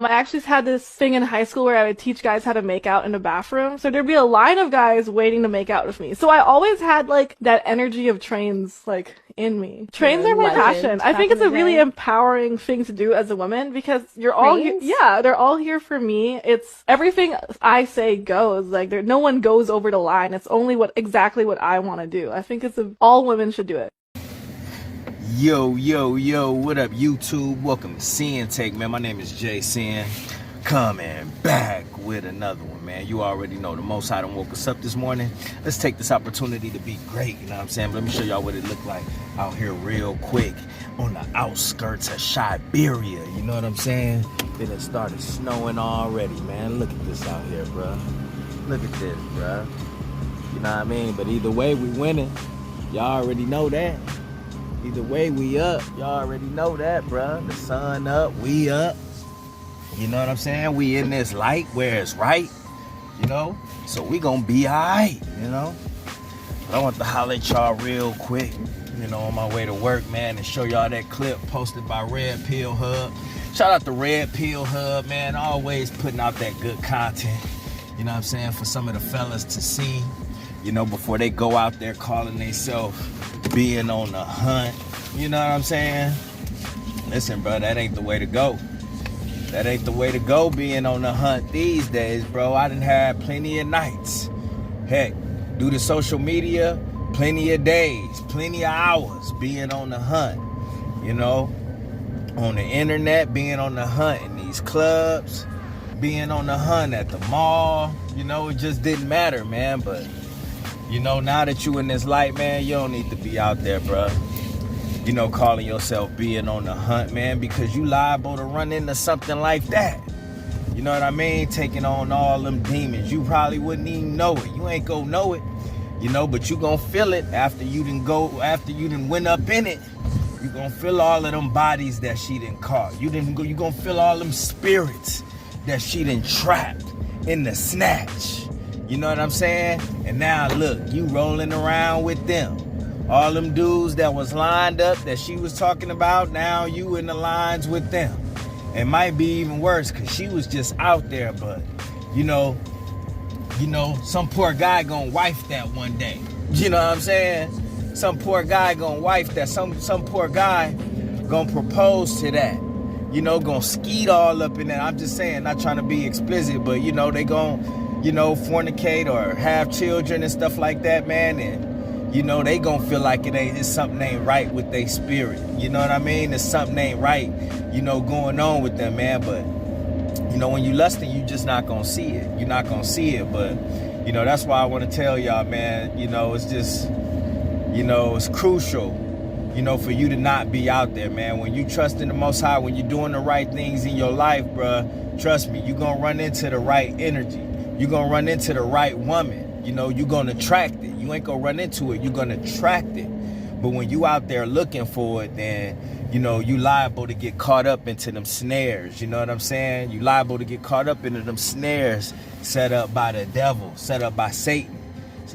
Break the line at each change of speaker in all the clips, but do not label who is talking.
I actually had this thing in high school where I would teach guys how to make out in a bathroom. So there'd be a line of guys waiting to make out with me. So I always had like that energy of trains like in me. Trains are my passion. I think it's a really empowering thing to do as a woman because you're all yeah, they're all here for me. It's everything I say goes. Like no one goes over the line. It's only exactly what I want to do. I think all women should do it.
Yo, what up YouTube? Welcome to Sinn-Take, man. My name is Sin. Coming back with another one, man. You already know the Most High done woke us up this morning. Let's take this opportunity to be great, you know what I'm saying? But let me show y'all what it looked like out here real quick on the outskirts of Siberia, you know what I'm saying? It started snowing already, man. Look at this out here, bro. Look at this, bro. You know what I mean? But either way, we winning. Y'all already know that. Either way, we up. Y'all already know that, bruh. The sun up, we up. You know what I'm saying? We in this light where it's right, you know? So we gonna be all right, you know? But I want to holler at y'all real quick, you know, on my way to work, man, and show y'all that clip posted by Red Pill Hub. Shout out to Red Pill Hub, man. Always putting out that good content, you know what I'm saying, for some of the fellas to see, you know, before they go out there calling themselves being on the hunt, you know what I'm saying? Listen, bro, that ain't the way to go. That ain't the way to go, being on the hunt these days, bro. I done had plenty of nights. Heck, due to social media, plenty of days, plenty of hours being on the hunt, you know? On the internet, being on the hunt in these clubs, being on the hunt at the mall, you know, it just didn't matter, man, but you know, now that you in this light, man, you don't need to be out there, bro. You know, calling yourself being on the hunt, man, because you liable to run into something like that. You know what I mean? Taking on all them demons. You probably wouldn't even know it. You ain't gonna know it, you know, but you gonna feel it after you done went up in it. You gonna feel all of them bodies that she done caught. You gonna feel all them spirits that she done trapped in the snatch. You know what I'm saying? And now look, you rolling around with them. All them dudes that was lined up that she was talking about, now you in the lines with them. It might be even worse because she was just out there, but you know, some poor guy gonna wife that one day. You know what I'm saying? Some poor guy gonna wife that. Some poor guy gonna propose to that. You know, gonna skeet all up in that. I'm just saying, not trying to be explicit, but you know, they gonna, you know, fornicate or have children and stuff like that, man, and you know, they gonna feel like it's something ain't right with their spirit. You know what I mean? There's something ain't right, you know, going on with them, man. But you know, when you lusting, you just not gonna see it. You're not gonna see it. But you know, that's why I want to tell y'all, man, you know, it's just, you know, it's crucial, you know, for you to not be out there, man. When you trust in the Most High, when you're doing the right things in your life, bruh, trust me, you're gonna run into the right energy. You're going to run into the right woman. You know, you're going to attract it. You ain't going to run into it. You're going to attract it. But when you out there looking for it, then, you know, you liable to get caught up into them snares. You know what I'm saying? You liable to get caught up into them snares set up by the devil, set up by Satan.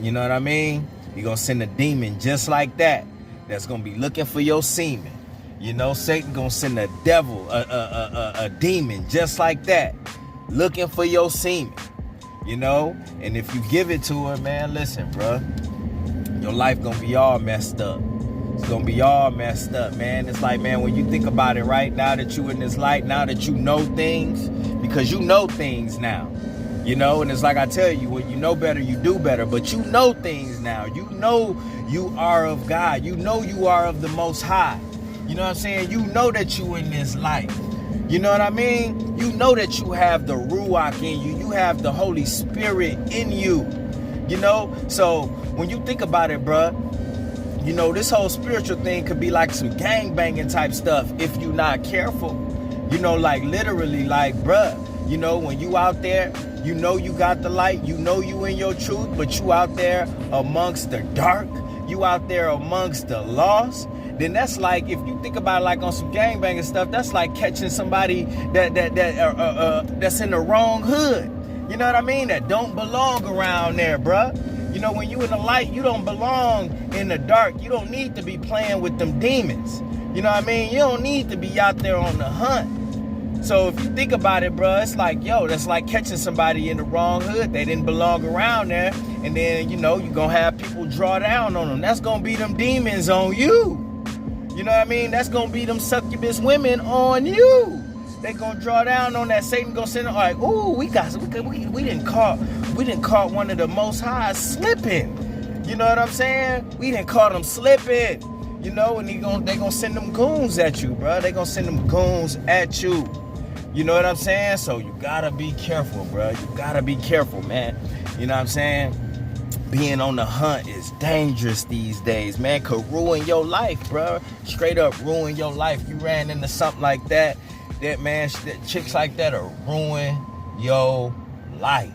You know what I mean? You're going to send a demon just like that that's going to be looking for your semen. You know, Satan going to send a devil, a demon just like that, looking for your semen. You know, and if you give it to her, man, listen, bro, your life gonna be all messed up. It's gonna be all messed up, man. It's like, man, when you think about it, right, now that you in this light, now that you know things, because you know things now, you know, and it's like I tell you, when you know better, you do better, but you know things now. You know you are of God. You know you are of the Most High. You know what I'm saying? You know that you in this light. You know what I mean? You know that you have the Ruach in you. You have the Holy Spirit in you. You know? So when you think about it, bruh, you know, this whole spiritual thing could be like some gangbanging type stuff if you're not careful. You know, like literally, like, bruh, you know, when you out there, you know you got the light. You know you in your truth, but you out there amongst the dark. You out there amongst the lost. Then that's like, if you think about it, like on some gangbanging stuff, that's like catching somebody that's in the wrong hood. You know what I mean? That don't belong around there, bruh. You know, when you in the light, you don't belong in the dark. You don't need to be playing with them demons. You know what I mean? You don't need to be out there on the hunt. So if you think about it, bro, it's like, yo, that's like catching somebody in the wrong hood. They didn't belong around there. And then, you know, you're going to have people draw down on them. That's going to be them demons on you. You know what I mean? That's going to be them succubus women on you. They going to draw down on that. Satan going to send them like, ooh, we didn't caught one of the Most High slipping. You know what I'm saying? We didn't caught them slipping. You know, and they gonna send them goons at you, bro. They gonna send them goons at you. You know what I'm saying? So you gotta be careful, bro. You gotta be careful, man. You know what I'm saying? Being on the hunt is dangerous these days, man. Could ruin your life, bro. Straight up ruin your life. You ran into something like that, that chicks like that will ruin your life.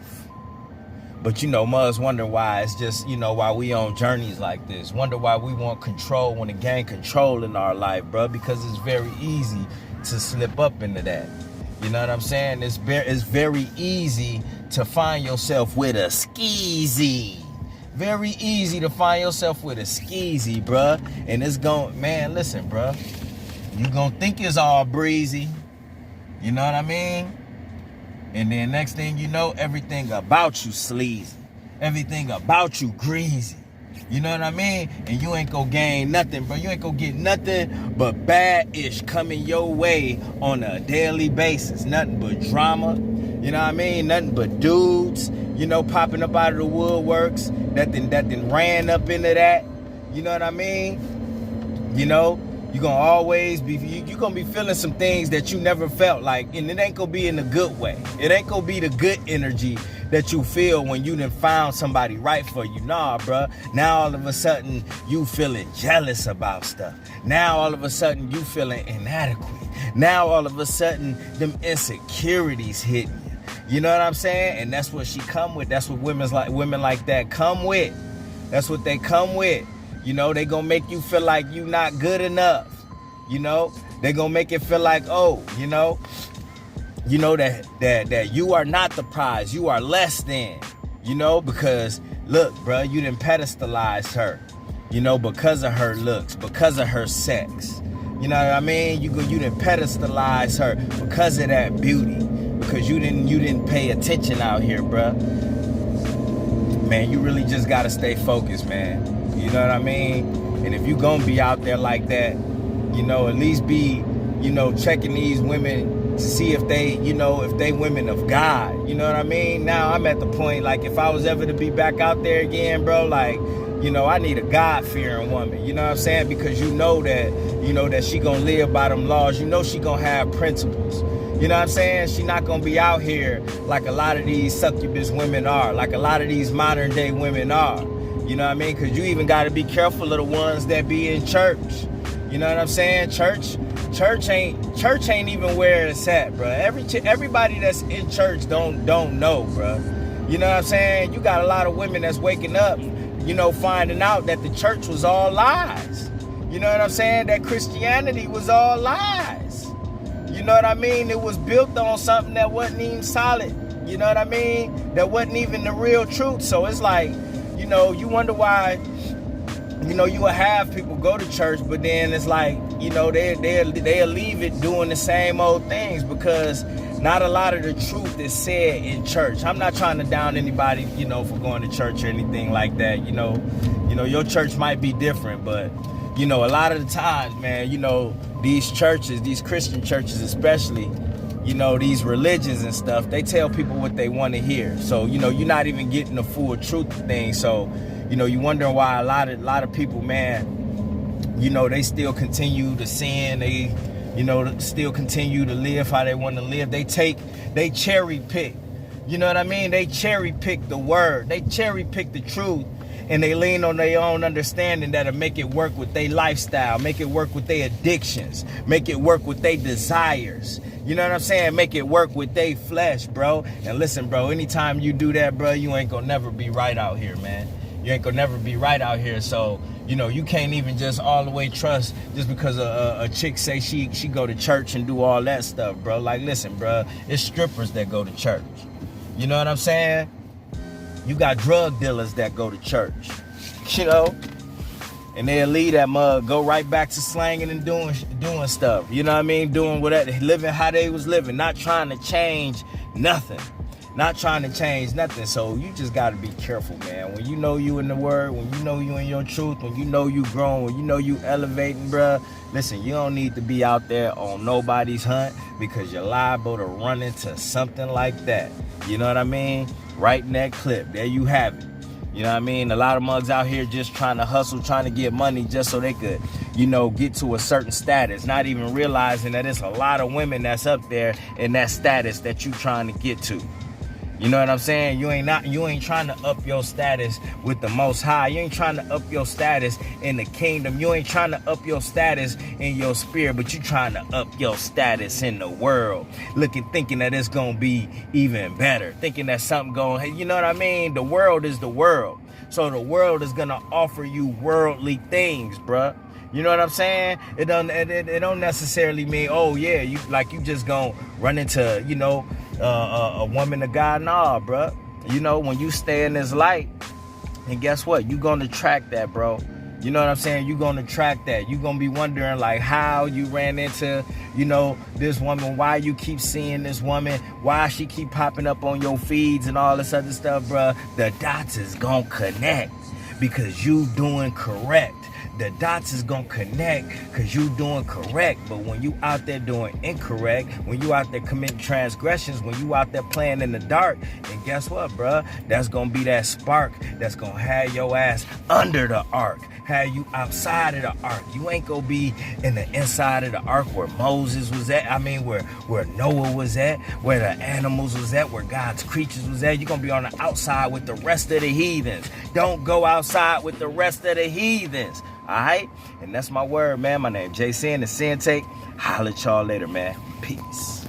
But, you know, mothers wonder why it's just, you know, why we on journeys like this. Wonder why we want control, want to gain control in our life, bro. Because it's very easy to slip up into that. You know what I'm saying? It's very easy to find yourself with a skeezy. Very easy to find yourself with a skeezy, bruh. And it's man, listen, bruh. You gonna think it's all breezy. You know what I mean? And then next thing you know, everything about you sleazy. Everything about you greasy. You know what I mean? And you ain't gonna gain nothing, bro. You ain't gonna get nothing but bad-ish coming your way on a daily basis. Nothing but drama. You know what I mean? Nothing but dudes, you know, popping up out of the woodworks. That then ran up into that. You know what I mean? You know? You're gonna always be, you're gonna be feeling some things that you never felt like, and it ain't gonna be in a good way. It ain't gonna be the good energy that you feel when you done found somebody right for you. Nah, bruh. Now all of a sudden you feeling jealous about stuff. Now all of a sudden you feeling inadequate. Now all of a sudden them insecurities hit you. You know what I'm saying? And that's what she come with. That's what women like that come with. That's what they come with. You know, they gonna make you feel like you not good enough. You know, they gonna make it feel like, oh, you know that you are not the prize. You are less than. You know, because look, bro, you done pedestalized her. You know, because of her looks, because of her sex. You know what I mean? You done pedestalize her because of that beauty. Because you didn't pay attention out here, bro. Man, you really just gotta stay focused, man. You know what I mean? And if you gonna be out there like that, you know, at least be, you know, checking these women to see if they, you know, if they women of God. You know what I mean? Now I'm at the point, like, if I was ever to be back out there again, bro, like, you know, I need a God-fearing woman. You know what I'm saying? Because you know that she gonna live by them laws. You know she gonna have principles. You know what I'm saying? She not gonna be out here like a lot of these succubus women are, like a lot of these modern day women are. You know what I mean? Because you even got to be careful of the ones that be in church. You know what I'm saying? Church ain't even where it's at, bro. Everybody that's in church don't know, bro. You know what I'm saying? You got a lot of women that's waking up, you know, finding out that the church was all lies. You know what I'm saying? That Christianity was all lies. You know what I mean? It was built on something that wasn't even solid. You know what I mean? That wasn't even the real truth. So it's like, you know, you wonder why, you know, you will have people go to church, but then it's like, you know, they'll leave it doing the same old things because not a lot of the truth is said in church. I'm not trying to down anybody, you know, for going to church or anything like that. You know, your church might be different, but, you know, a lot of the times, man, you know, these churches, these Christian churches especially, you know, these religions and stuff, they tell people what they want to hear. So, you know, you're not even getting the full truth of things. So, you know, you wondering why a lot of people, man, you know, they still continue to sin. They, you know, still continue to live how they want to live. They cherry pick. You know what I mean? They cherry pick the word. They cherry pick the truth. And they lean on their own understanding that'll make it work with their lifestyle, make it work with their addictions, make it work with their desires. You know what I'm saying? Make it work with their flesh, bro. And listen, bro, anytime you do that, bro, you ain't gonna never be right out here, man. You ain't gonna never be right out here. So, you know, you can't even just all the way trust just because a chick say she go to church and do all that stuff, bro. Like, listen, bro, it's strippers that go to church. You know what I'm saying? You got drug dealers that go to church. You know? And they'll leave that mug, go right back to slanging and doing stuff. You know what I mean? Doing whatever, living how they was living, not trying to change nothing. Not trying to change nothing. So you just got to be careful, man. When you know you in the word, when you know you in your truth, when you know you growing, when you know you elevating, bruh, listen, you don't need to be out there on nobody's hunt, because you're liable to run into something like that. You know what I mean? Right in that clip. There you have it. You know what I mean? A lot of mugs out here just trying to hustle, trying to get money just so they could, you know, get to a certain status, not even realizing that it's a lot of women that's up there in that status that you trying to get to. You know what I'm saying? You ain't trying to up your status with the Most High. You ain't trying to up your status in the kingdom. You ain't trying to up your status in your spirit, but you trying to up your status in the world. Thinking that it's gonna be even better. Thinking that something going, you know what I mean? The world is the world. So the world is gonna offer you worldly things, bruh. You know what I'm saying? It don't necessarily mean, oh yeah, you just gonna run into, you know, a woman, a guy. Nah, bruh. You know, when you stay in this light, and guess what? You gonna attract that, bro. You know what I'm saying? You gonna attract that. You gonna be wondering like how you ran into, you know, this woman, why you keep seeing this woman, why she keep popping up on your feeds and all this other stuff, bruh. The dots is gonna connect because you doing correct. The dots is gonna connect because you doing correct. But when you out there doing incorrect, when you out there committing transgressions, when you out there playing in the dark, and guess what, bruh? That's gonna be that spark that's gonna have your ass under the ark, have you outside of the ark. You ain't gonna be in the inside of the ark where Moses was at. I mean, where Noah was at, where the animals was at, where God's creatures was at. You're gonna be on the outside with the rest of the heathens. Don't go outside with the rest of the heathens. Alright? And that's my word, man. My name is Sinn, the Sinn-Take. Holla at y'all later, man. Peace.